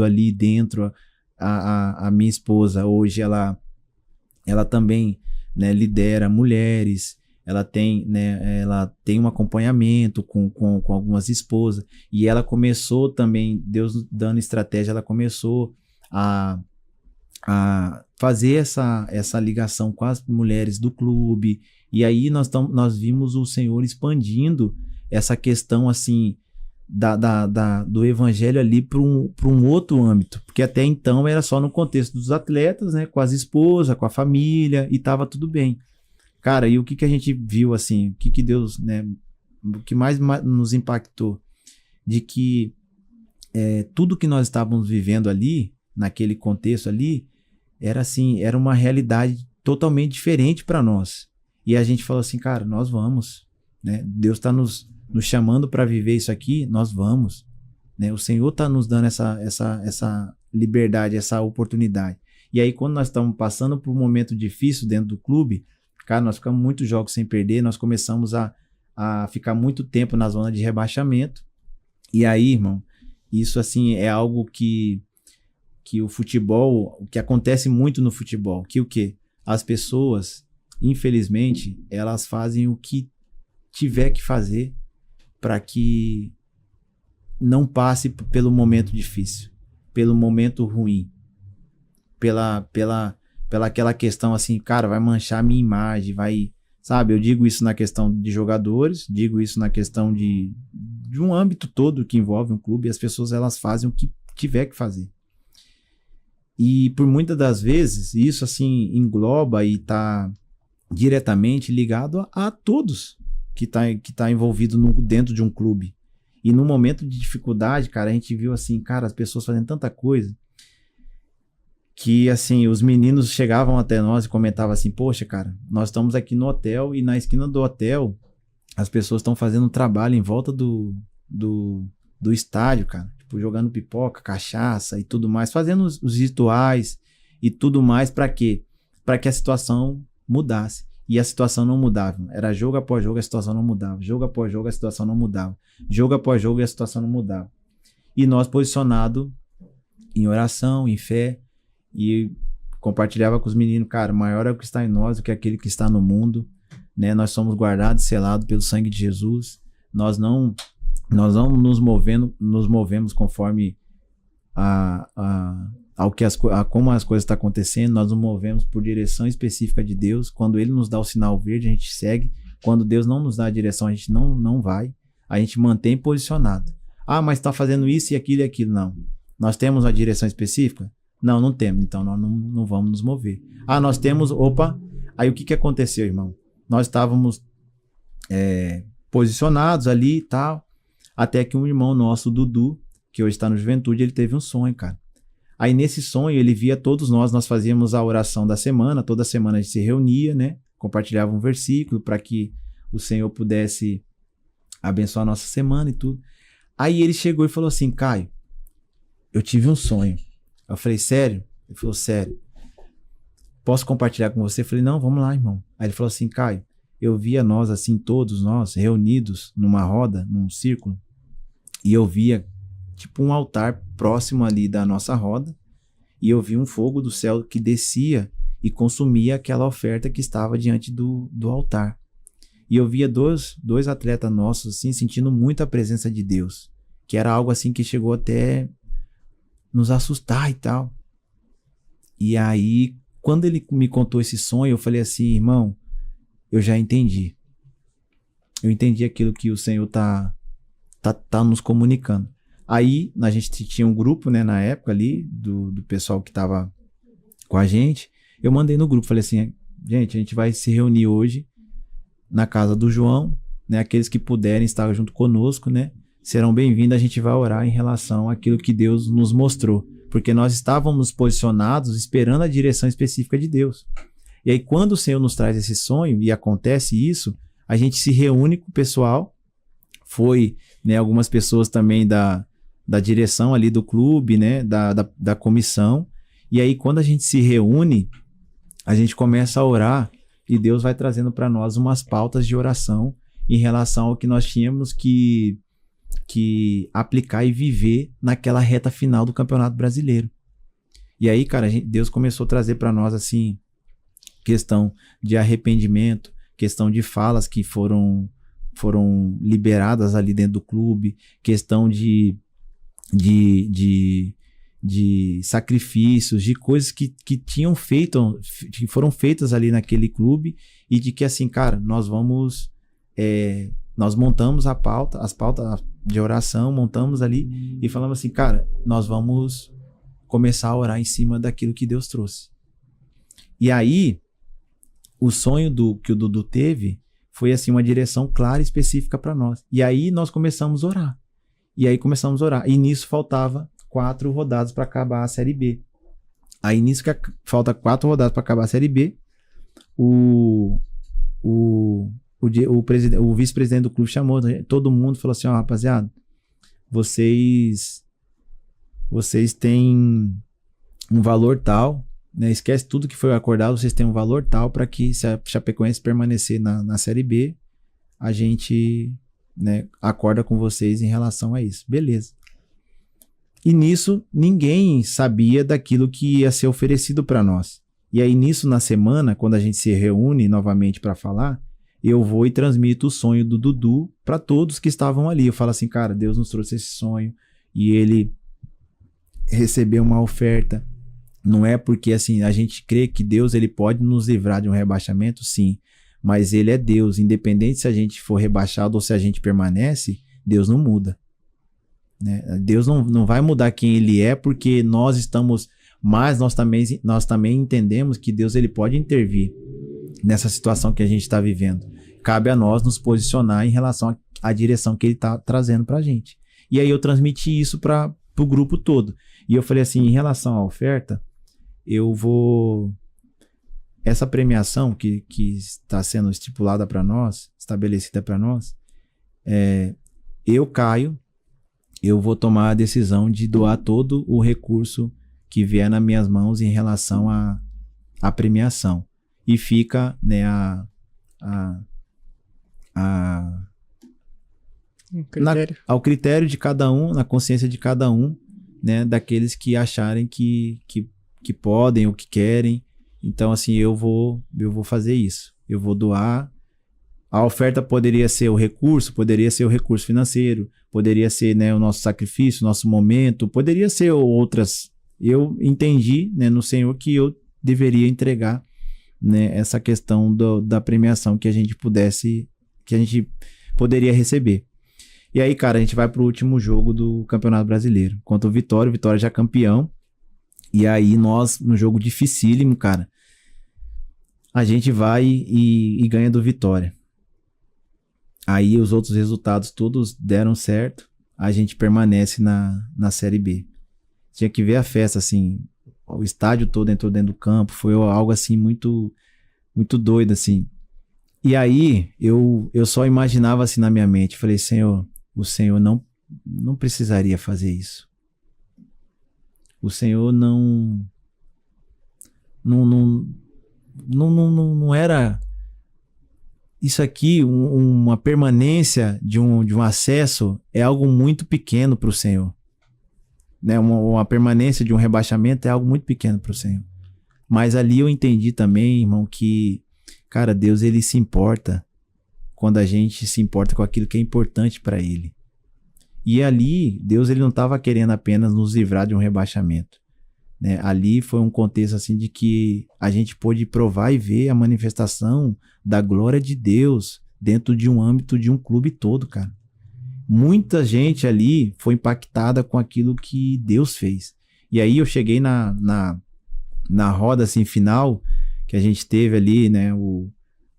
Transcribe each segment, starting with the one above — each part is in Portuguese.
ali dentro. A minha esposa hoje, ela também, né, lidera mulheres, ela tem, né, ela tem um acompanhamento com algumas esposas, e ela começou também, Deus dando estratégia, ela começou a fazer essa ligação com as mulheres do clube, e aí nós vimos o Senhor expandindo essa questão assim do evangelho ali para um outro âmbito, porque até então era só no contexto dos atletas, né, com as esposas, com a família, e tava tudo bem. Cara, e o que a gente viu assim, o que Deus, né, o que mais nos impactou, de que tudo que nós estávamos vivendo ali, naquele contexto ali, era assim, era uma realidade totalmente diferente para nós. E a gente falou assim, cara, nós vamos, né? Deus está nos chamando para viver isso aqui, nós vamos, né? O Senhor está nos dando essa liberdade, essa oportunidade. E aí, quando nós estamos passando por um momento difícil dentro do clube, cara, nós ficamos muitos jogos sem perder, nós começamos a ficar muito tempo na zona de rebaixamento. E aí, irmão, isso assim é algo que o futebol, o que acontece muito no futebol, que o quê? As pessoas, infelizmente, elas fazem o que tiver que fazer para que não passe pelo momento difícil, pelo momento ruim, pela aquela questão assim, cara, vai manchar a minha imagem, vai, sabe? Eu digo isso na questão de jogadores, digo isso na questão de um âmbito todo que envolve um clube, e as pessoas elas fazem o que tiver que fazer. E por muitas das vezes, isso assim engloba e está diretamente ligado a todos que tá envolvido dentro de um clube. E no momento de dificuldade, cara, a gente viu assim, cara, as pessoas fazendo tanta coisa que assim, os meninos chegavam até nós e comentavam assim, poxa, cara, nós estamos aqui no hotel e na esquina do hotel as pessoas estão fazendo um trabalho em volta do estádio, cara. Jogando pipoca, cachaça e tudo mais, fazendo os rituais e tudo mais, para quê? Para que a situação mudasse. E a situação não mudava. Era jogo após jogo, a situação não mudava. Jogo após jogo, a situação não mudava. Jogo após jogo, a situação não mudava. E nós posicionados em oração, em fé, e compartilhava com os meninos, cara, maior é o que está em nós do que aquele que está no mundo, né? Nós somos guardados, selados pelo sangue de Jesus. Nós não nos movemos conforme como as coisas estão acontecendo. Nós nos movemos por direção específica de Deus. Quando Ele nos dá o sinal verde, a gente segue. Quando Deus não nos dá a direção, a gente não vai. A gente mantém posicionado. Ah, mas está fazendo isso e aquilo. Não. Nós temos uma direção específica? Não temos. Então nós não vamos nos mover. Ah, nós temos... Opa! Aí o que aconteceu, irmão? Nós estávamos posicionados ali e tal. Até que um irmão nosso, Dudu, que hoje está no Juventude, ele teve um sonho, cara. Aí nesse sonho ele via todos nós fazíamos a oração da semana, toda semana a gente se reunia, né? Compartilhava um versículo para que o Senhor pudesse abençoar a nossa semana e tudo. Aí ele chegou e falou assim, Caio, eu tive um sonho. Eu falei, sério? Ele falou, sério. Posso compartilhar com você? Eu falei, não, vamos lá, irmão. Aí ele falou assim, Caio, eu via nós assim, todos nós, reunidos numa roda, num círculo, e eu via tipo um altar próximo ali da nossa roda, e eu vi um fogo do céu que descia e consumia aquela oferta que estava diante do altar. E eu via dois atletas nossos assim, sentindo muito a presença de Deus, que era algo assim que chegou até nos assustar e tal. E aí, quando ele me contou esse sonho, eu falei assim, irmão, eu já entendi. Eu entendi aquilo que o Senhor tá nos comunicando. Aí, a gente tinha um grupo, né, na época ali, do pessoal que tava com a gente. Eu mandei no grupo, falei assim, gente, a gente vai se reunir hoje na casa do João, né, aqueles que puderem estar junto conosco, né, serão bem-vindos, a gente vai orar em relação àquilo que Deus nos mostrou. Porque nós estávamos posicionados esperando a direção específica de Deus. E aí, quando o Senhor nos traz esse sonho e acontece isso, a gente se reúne com o pessoal. Foi, né, algumas pessoas também da direção ali do clube, né, da comissão. E aí, quando a gente se reúne, a gente começa a orar e Deus vai trazendo para nós umas pautas de oração em relação ao que nós tínhamos que que aplicar e viver naquela reta final do Campeonato Brasileiro. E aí, cara, Deus começou a trazer para nós, assim, questão de arrependimento, questão de falas que foram liberadas ali dentro do clube, questão de sacrifícios, de coisas que foram feitas ali naquele clube, e de que assim, cara, nós montamos as pautas de oração, montamos ali e falamos assim, cara, nós vamos começar a orar em cima daquilo que Deus trouxe. E aí, o sonho que o Dudu teve foi assim uma direção clara e específica para nós. E aí nós começamos a orar. E nisso faltava 4 rodadas para acabar a Série B. Aí nisso que falta 4 rodadas para acabar a Série B, o vice-presidente do clube chamou todo mundo e falou assim, ó, rapaziada, vocês têm um valor tal, né? Esquece tudo que foi acordado, vocês têm um valor tal para que, se a Chapecoense permanecer na Série B, a gente, né, acorda com vocês em relação a isso. Beleza. E nisso, ninguém sabia daquilo que ia ser oferecido para nós. E aí nisso, na semana, quando a gente se reúne novamente para falar, eu vou e transmito o sonho do Dudu para todos que estavam ali. Eu falo assim, cara, Deus nos trouxe esse sonho e ele recebeu uma oferta. Não é porque assim, a gente crê que Deus ele pode nos livrar de um rebaixamento, sim. Mas ele é Deus, independente se a gente for rebaixado ou se a gente permanece, Deus não muda. Né? Deus não vai mudar quem ele é porque nós estamos... Mas nós também entendemos que Deus ele pode intervir nessa situação que a gente está vivendo. Cabe a nós nos posicionar em relação à direção que ele está trazendo para a gente. E aí eu transmiti isso para o grupo todo. E eu falei assim, em relação à oferta, eu vou... Essa premiação que está sendo estipulada para nós, estabelecida para nós, eu vou tomar a decisão de doar todo o recurso que vier nas minhas mãos em relação à premiação. E fica, né, ao critério de cada um, na consciência de cada um, né, daqueles que acharem que podem ou que querem. Então, assim, eu vou fazer isso. Eu vou doar. A oferta poderia ser o recurso financeiro, poderia ser, né, o nosso sacrifício, o nosso momento, poderia ser outras. Eu entendi, né, no Senhor que eu deveria entregar, né, essa questão da premiação que a gente poderia receber. E aí, cara, a gente vai pro último jogo do Campeonato Brasileiro, contra o Vitória já campeão. E aí nós, no jogo dificílimo, cara, a gente vai e ganha do Vitória. Aí os outros resultados todos deram certo, a gente permanece na Série B. Tinha que ver a festa, assim, o estádio todo entrou dentro do campo, foi algo assim muito, muito doido, assim. E aí eu só imaginava assim na minha mente, falei, Senhor, o Senhor não precisaria fazer isso. O Senhor não era isso aqui, uma permanência de um acesso é algo muito pequeno para o Senhor. Né? Uma permanência de um rebaixamento é algo muito pequeno para o Senhor. Mas ali eu entendi também, irmão, que, cara, Deus ele se importa quando a gente se importa com aquilo que é importante para Ele. E ali, Deus ele não estava querendo apenas nos livrar de um rebaixamento. Né? Ali foi um contexto assim de que a gente pôde provar e ver a manifestação da glória de Deus dentro de um âmbito de um clube todo, cara. Muita gente ali foi impactada com aquilo que Deus fez. E aí eu cheguei na roda assim, final, que a gente teve ali, né,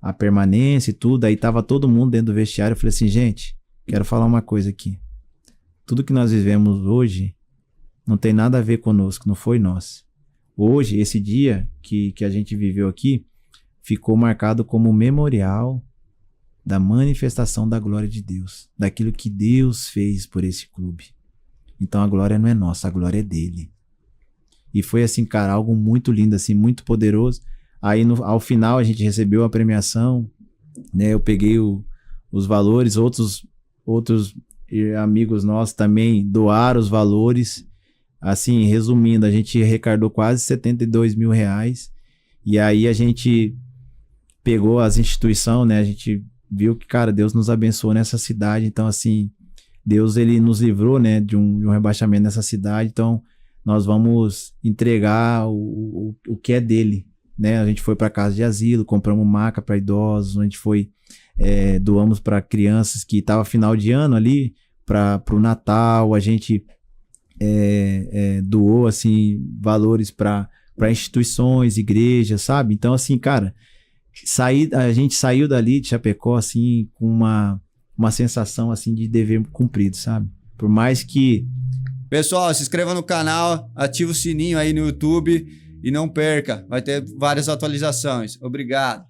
a permanência e tudo, aí tava todo mundo dentro do vestiário. Eu falei assim, gente, quero falar uma coisa aqui. Tudo que nós vivemos hoje não tem nada a ver conosco, não foi nós. Hoje, esse dia que a gente viveu aqui, ficou marcado como memorial da manifestação da glória de Deus, daquilo que Deus fez por esse clube. Então a glória não é nossa, a glória é dele. E foi assim, cara, algo muito lindo, assim, muito poderoso. Aí ao final a gente recebeu a premiação, né? Eu peguei os valores, outros amigos nossos também doaram os valores. Assim, resumindo, a gente arrecadou quase R$72 mil. E aí a gente pegou as instituições, né? A gente viu que, cara, Deus nos abençoou nessa cidade. Então, assim, Deus, ele nos livrou, né, de um rebaixamento nessa cidade. Então, nós vamos entregar o que é dele, né? A gente foi para casa de asilo, compramos maca para idosos, a gente foi, doamos para crianças que estavam final de ano ali, para o Natal. A gente doou, assim, valores para instituições, igrejas, sabe? Então, assim, cara, a gente saiu dali de Chapecó, assim, com uma sensação, assim, de dever cumprido, sabe? Por mais que... Pessoal, se inscreva no canal, ativa o sininho aí no YouTube e não perca, vai ter várias atualizações. Obrigado.